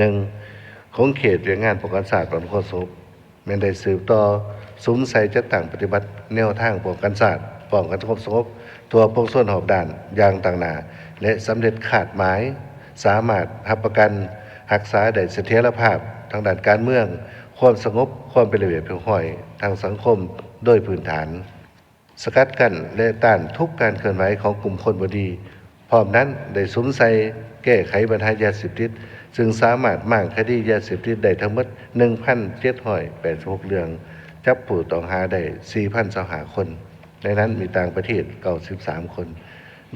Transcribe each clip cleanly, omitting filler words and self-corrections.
1. ของเขตเรียนงานป้องกันศาสตร์ตอนโฆษกแม่นได้สืบต่อสุมใส่จัดตั้งปฏิบัติแนวทางป้องกันศาสตร์ป้องกันความสงบทั่วพงส่วนหอบด่านอย่างต่างหน้าและสำเร็จขาดหมายสามารถรับประกันรักษาได้เสถียรภาพทางด้านการเมืองความสงบความเป็นระเบียบเรียบร้อยทางสังคมโดยพื้นฐานสกัดกั้นและต้านทุกการเคลื่อนไหวของกลุ่มคนบ่ดีพร้อมนั้นได้สุมใส่แก้ไขปัญหายาเสพติดซึ่งสามารถมั่งคดียาเสพติดได้ทั้งหมด 1,786 เรื่องจับผู้ต้องหาได้ 4,025 คนในนั้นมีต่างประเทศ93 คน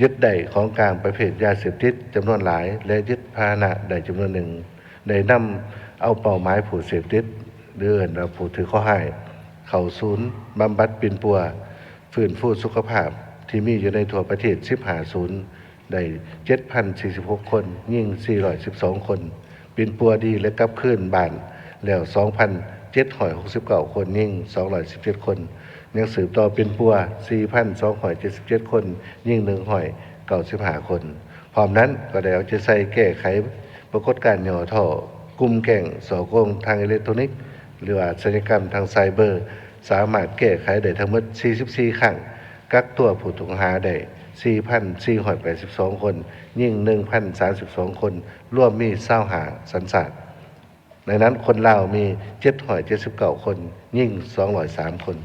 ยึดได้ของกลางประเภทยาเสพติดจำนวนหลายและยึดพาหนะได้จำนวนหนึ่งได้นำเอาเป้าหมายผู้เสพติดหรือผู้ถือข้อหาเข้าศูนย์บำบัดปิ่นปัวฟื้นฟูสุขภาพที่มีอยู่ในทั่วประเทศ15ศูนย์ได้ 7,046 คนยิ่ง412 คนปิ่นปัวดีและกลับคืนบ้านแล้ว2,769 คนยิ่ง217 คนยังสืบต่อเป็นปัว 4,277 คนยิ่ง195 คนพร้อมนั้นก็ได้เอาใจใส่แก้ไขปรากฏการณ์ย่อท่อกลุ่มแก่งสอโกงทางอิเล็กทรอนิกส์หรือว่าศัลยกรรมทางไซเบอร์สามารถแก้ไขได้ทั้งหมด44 ครั้งกักตัวผู้ต้องหาได้ 4,482 คนยิ่ง 1,032 คนร่วมมี25สัญชาติในนั้นคนลาวมี779 คนยิ่ง203 คน